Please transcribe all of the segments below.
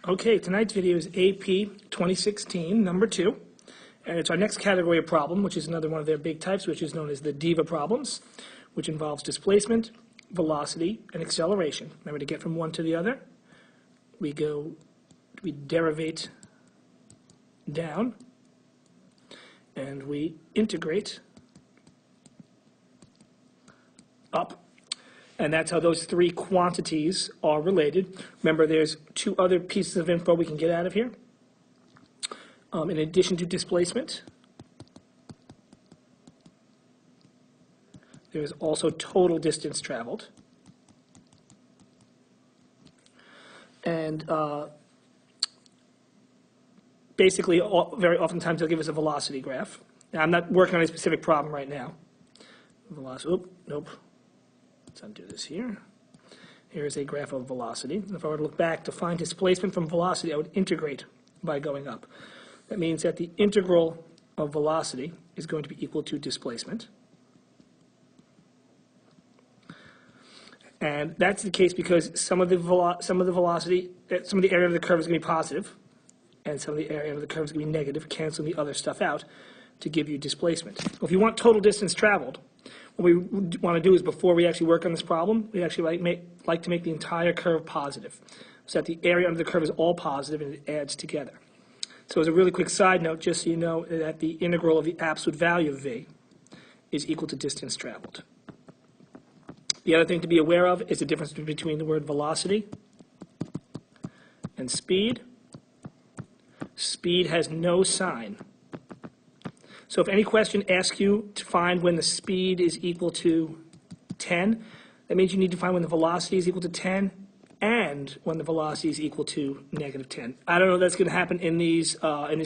Okay, tonight's video is AP 2016, number 2. And it's our next category of problem, which is another one of their big types, which is known as the DIVA problems, which involves displacement, velocity, and acceleration. Remember, to get from one to the other, we derivate down, and we integrate up. And that's how those three quantities are related. Remember, there's two other pieces of info we can get out of here. In addition to displacement, there's also total distance traveled. And basically, very oftentimes they'll give us a velocity graph. Now, I'm not working on a specific problem right now. Velocity, nope. Let's undo this here. Here's a graph of velocity. And if I were to look back to find displacement from velocity, I would integrate by going up. That means that the integral of velocity is going to be equal to displacement. And that's the case because some of the area of the curve is going to be positive, and some of the area of the curve is going to be negative, canceling the other stuff out to give you displacement. Well, if you want total distance traveled, what we want to do is, before we actually work on this problem, we actually like to make the entire curve positive, so that the area under the curve is all positive and it adds together. So as a really quick side note, just so you know that the integral of the absolute value of v is equal to distance traveled. The other thing to be aware of is the difference between the word velocity and speed. Speed has no sign. So if any question asks you to find when the speed is equal to 10, that means you need to find when the velocity is equal to 10 and when the velocity is equal to negative 10. I don't know if that's going to happen in these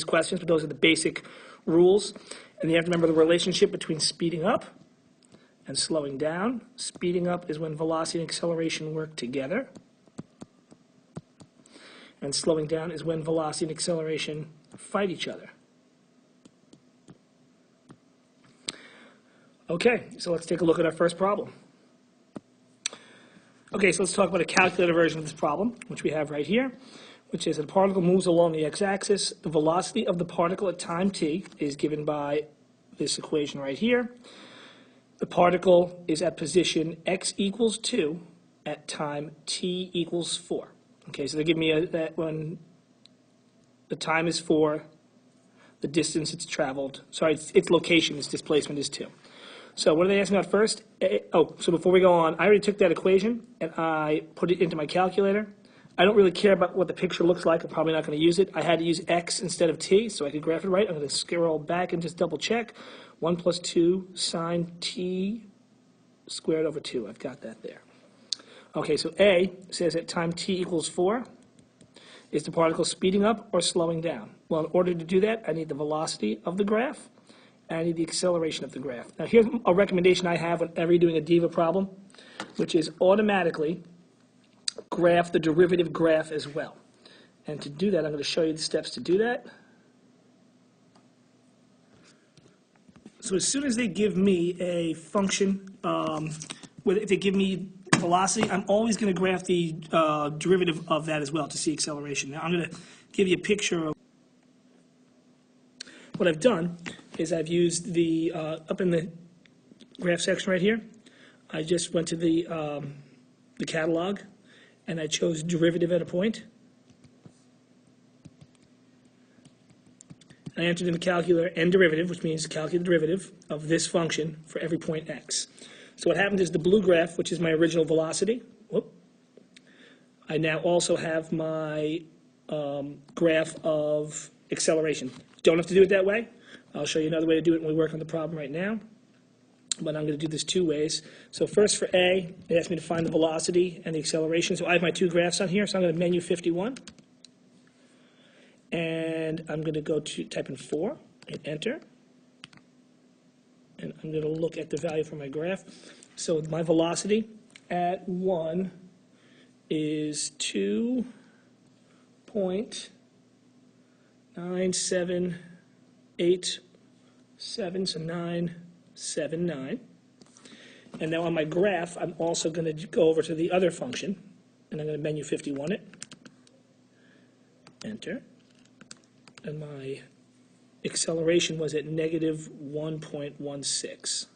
questions, but those are the basic rules. And you have to remember the relationship between speeding up and slowing down. Speeding up is when velocity and acceleration work together. And slowing down is when velocity and acceleration fight each other. Okay, so let's take a look at our first problem. Okay, so let's talk about a calculator version of this problem, which we have right here, which is that a particle moves along the x-axis. The velocity of the particle at time t is given by this equation right here. The particle is at position x equals 2 at time t equals 4. Okay, so they give me that when the time is 4, the distance it's traveled, its location, its displacement is 2. So what are they asking about first? So before we go on, I already took that equation and I put it into my calculator. I don't really care about what the picture looks like. I'm probably not going to use it. I had to use x instead of t so I could graph it right. I'm going to scroll back and just double check. 1 plus 2 sine t squared over 2. I've got that there. Okay, so A says at time t equals 4, is the particle speeding up or slowing down? Well, in order to do that, I need the velocity of the graph. I need the acceleration of the graph. Now, here's a recommendation I have whenever you're doing a DIVA problem, which is automatically graph the derivative graph as well. And to do that, I'm going to show you the steps to do that. So as soon as they give me a function, if they give me velocity, I'm always going to graph the derivative of that as well to see acceleration. Now, I'm going to give you a picture of what I've done. Is I've used the, up in the graph section right here, I just went to the catalog, and I chose derivative at a point. I entered in the calculator n derivative, which means calculate the derivative of this function for every point x. So what happened is the blue graph, which is my original velocity, I now also have my graph of acceleration. Don't have to do it that way. I'll show you another way to do it when we work on the problem right now. But I'm going to do this two ways. So first for A, they asked me to find the velocity and the acceleration. So I have my two graphs on here. So I'm going to menu 51. And I'm going to go to type in 4 and enter. And I'm going to look at the value for my graph. So my velocity at 1 is 2.978 7, so 979. And now on my graph, I'm also going to go over to the other function, and I'm going to menu 51 it. enter, and my acceleration was at negative 1.16.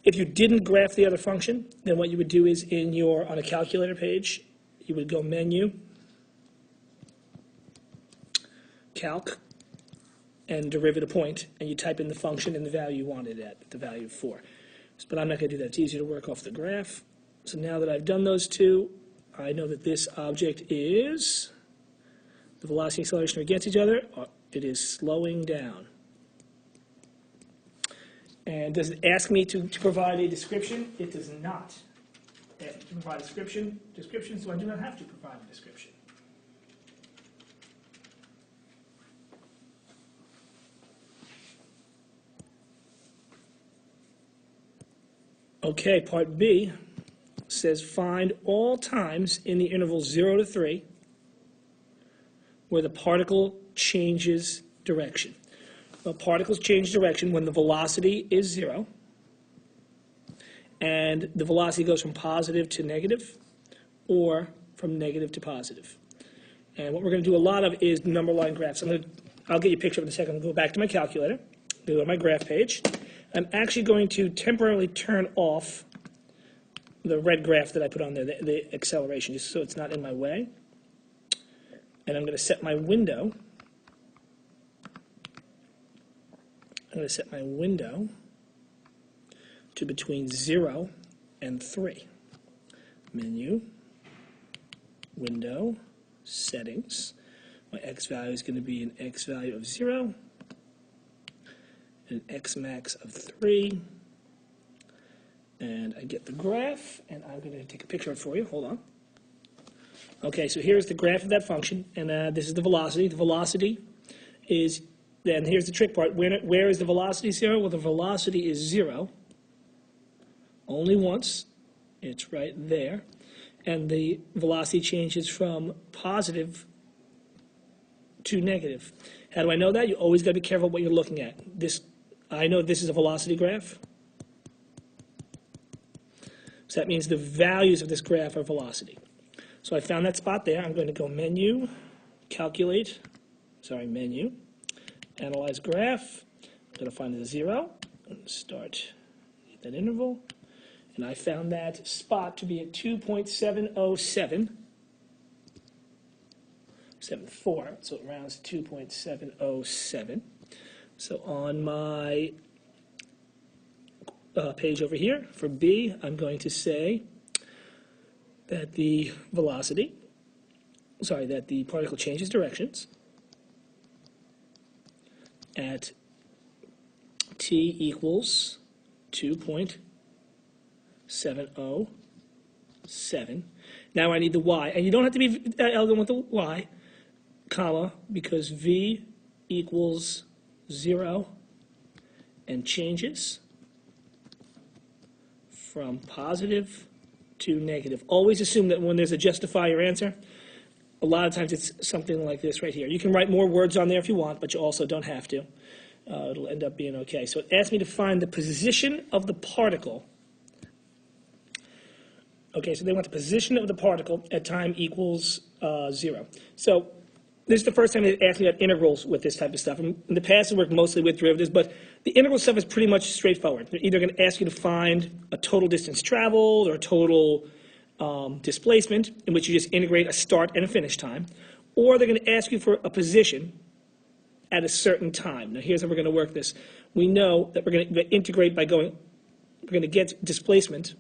If you didn't graph the other function, then what you would do is on a calculator page, you would go Menu, Calc, and derivative point, and you type in the function and the value you wanted at, the value of 4. But I'm not going to do that. It's easier to work off the graph. So now that I've done those two, I know that this object is, the velocity and acceleration are against each other. It is slowing down. And does it ask me to provide a description? It does not ask me to provide a description, so I do not have to provide a description. Okay, part B says find all times in the interval 0 to 3 where the particle changes direction. Well, particles change direction when the velocity is 0 and the velocity goes from positive to negative or from negative to positive. And what we're going to do a lot of is number line graphs. I'll get you a picture in a second. I'll go back to my calculator, go to my graph page. I'm actually going to temporarily turn off the red graph that I put on there, the acceleration, just so it's not in my way. And I'm going to set my window. I'm going to set my window to between 0 and 3. Menu, window, settings. My x value is going to be an x value of 0. An x max of 3, and I get the graph, and I'm going to take a picture of it for you. Hold on. Okay, so here's the graph of that function, and this is the velocity. The velocity is, then here's the trick part. Where is the velocity 0? Well, the velocity is 0 only once. It's right there. And the velocity changes from positive to negative. How do I know that? You always got to be careful what you're looking at. I know this is a velocity graph. So that means the values of this graph are velocity. So I found that spot there. I'm going to go Menu, Menu, Analyze Graph. I'm going to find the 0, and start that interval. And I found that spot to be at 2.707. 74, so it rounds to 2.707. So on my page over here, for B, I'm going to say that the particle changes directions at t equals 2.707. Now I need the y, and you don't have to be elegant with the y, comma, because v equals 0 and changes from positive to negative. Always assume that when there's a justify your answer, a lot of times it's something like this right here. You can write more words on there if you want, but you also don't have to. It'll end up being okay. So it asked me to find the position of the particle. Okay, so they want the position of the particle at time equals 0. So this is the first time they asked me about integrals with this type of stuff. In the past, it worked mostly with derivatives, but the integral stuff is pretty much straightforward. They're either going to ask you to find a total distance traveled or a total displacement, in which you just integrate a start and a finish time, or they're going to ask you for a position at a certain time. Now, here's how we're going to work this. We know that we're going to integrate by we're going to get displacement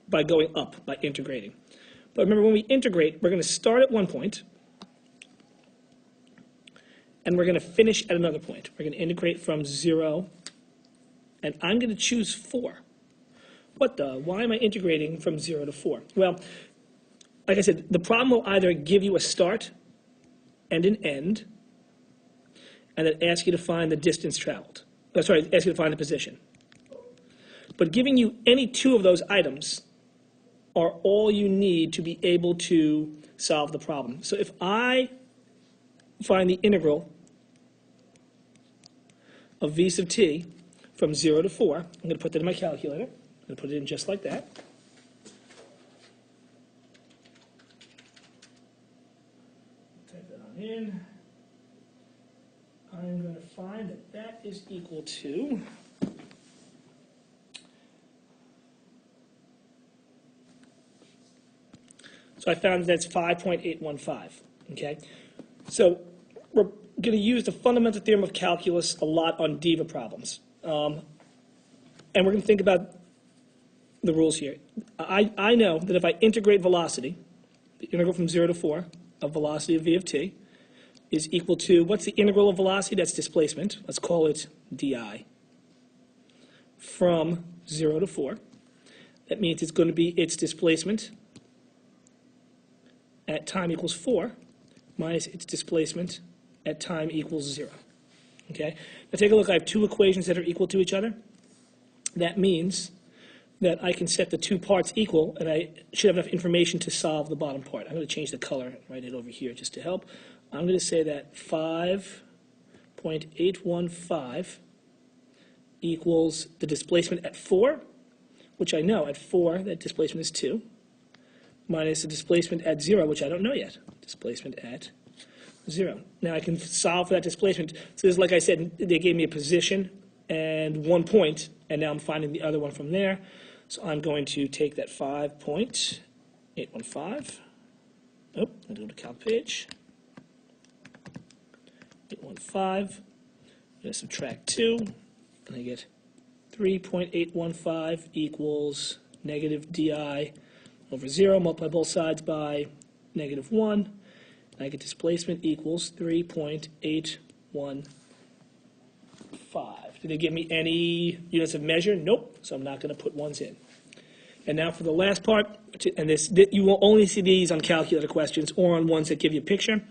by going up, by integrating. But remember, when we integrate, we're going to start at one point, and we're going to finish at another point. We're going to integrate from 0, and I'm going to choose 4. Why am I integrating from 0 to 4? Well, like I said, the problem will either give you a start and an end, and then ask you to find the distance traveled. Ask you to find the position. But giving you any two of those items are all you need to be able to solve the problem. So if I find the integral of v sub t from 0 to 4. I'm going to put that in my calculator. I'm going to put it in just like that. Type that on in. I'm going to find that that is equal to so I found that's 5.815, okay? So we're going to use the fundamental theorem of calculus a lot on DIVA problems. And we're going to think about the rules here. I know that if I integrate velocity, the integral from 0 to 4 of velocity of v of t is equal to, what's the integral of velocity? That's displacement. Let's call it di. From 0 to 4. That means it's going to be its displacement at time equals 4 minus its displacement at time equals 0. Okay? Now take a look. I have two equations that are equal to each other. That means that I can set the two parts equal, and I should have enough information to solve the bottom part. I'm going to change the color and write it over here just to help. I'm going to say that 5.815 equals the displacement at 4, which I know at 4 that displacement is 2, minus the displacement at 0, which I don't know yet. Displacement at 0. Now I can solve for that displacement. So this is, like I said, they gave me a position and 1 point, and now I'm finding the other one from there. So I'm going to take that 5.815. Oh, I'll go to calc page. 815. I'm going to subtract 2, and I get 3.815 equals negative di over 0. Multiply both sides by negative 1. And I get displacement equals 3.815. Did they give me any units of measure? Nope. So I'm not going to put ones in. And now for the last part, and you will only see these on calculator questions or on ones that give you a picture.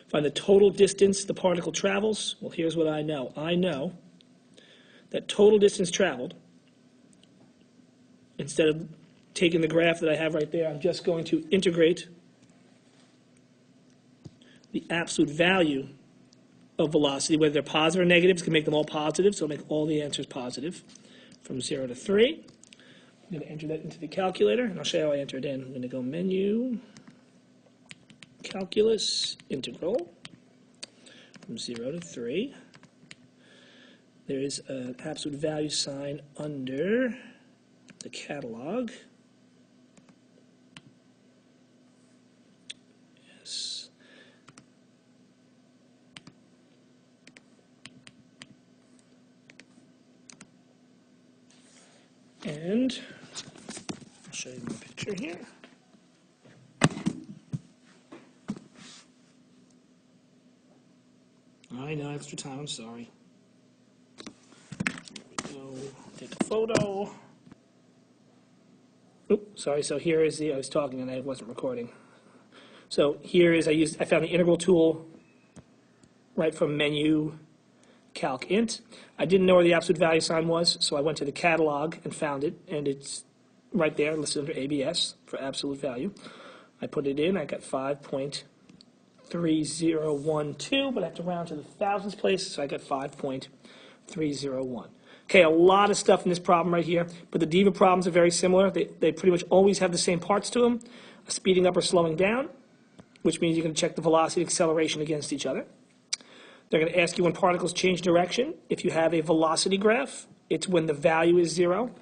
Find the total distance the particle travels. Well, here's what I know. I know that total distance traveled, instead of taking the graph that I have right there, I'm just going to integrate the absolute value of velocity, whether they're positive or negatives, can make them all positive, so I'll make all the answers positive, from 0 to 3. I'm going to enter that into the calculator, and I'll show you how I enter it in. I'm going to go Menu, Calculus, Integral, from 0 to 3. There is an absolute value sign under the catalog. Yes. And I'll show you my picture here. I know, extra time, I'm sorry. Here we go, take a photo. Oops, sorry, so here is I was talking and I wasn't recording. So here is, I found the integral tool right from Menu, Calc Int. I didn't know where the absolute value sign was, so I went to the catalog and found it, and it's right there, listed under ABS for absolute value. I put it in, I got 5.3012, but I have to round to the thousands place, so I got 5.301. Okay, a lot of stuff in this problem right here, but the DIVA problems are very similar. They pretty much always have the same parts to them, speeding up or slowing down, which means you can check the velocity and acceleration against each other. They're going to ask you when particles change direction. If you have a velocity graph, it's when the value is 0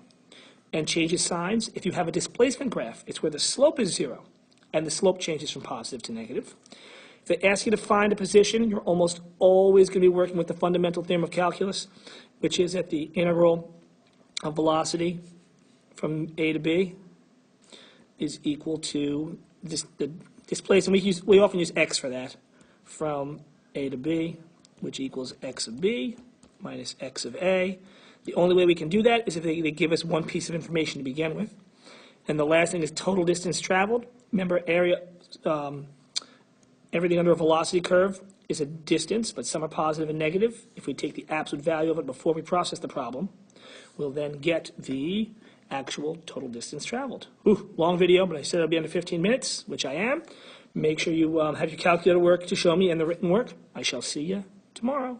and changes signs. If you have a displacement graph, it's where the slope is 0 and the slope changes from positive to negative. If they ask you to find a position, you're almost always going to be working with the fundamental theorem of calculus, which is that the integral of velocity from A to B is equal to the displacement. We often use x for that, from A to B, which equals x of b minus x of a. The only way we can do that is if they give us one piece of information to begin with. And the last thing is total distance traveled. Remember, everything under a velocity curve is a distance, but some are positive and negative. If we take the absolute value of it before we process the problem, we'll then get the actual total distance traveled. Ooh, long video, but I said it'll be under 15 minutes, which I am. Make sure you have your calculator work to show me and the written work. I shall see you tomorrow.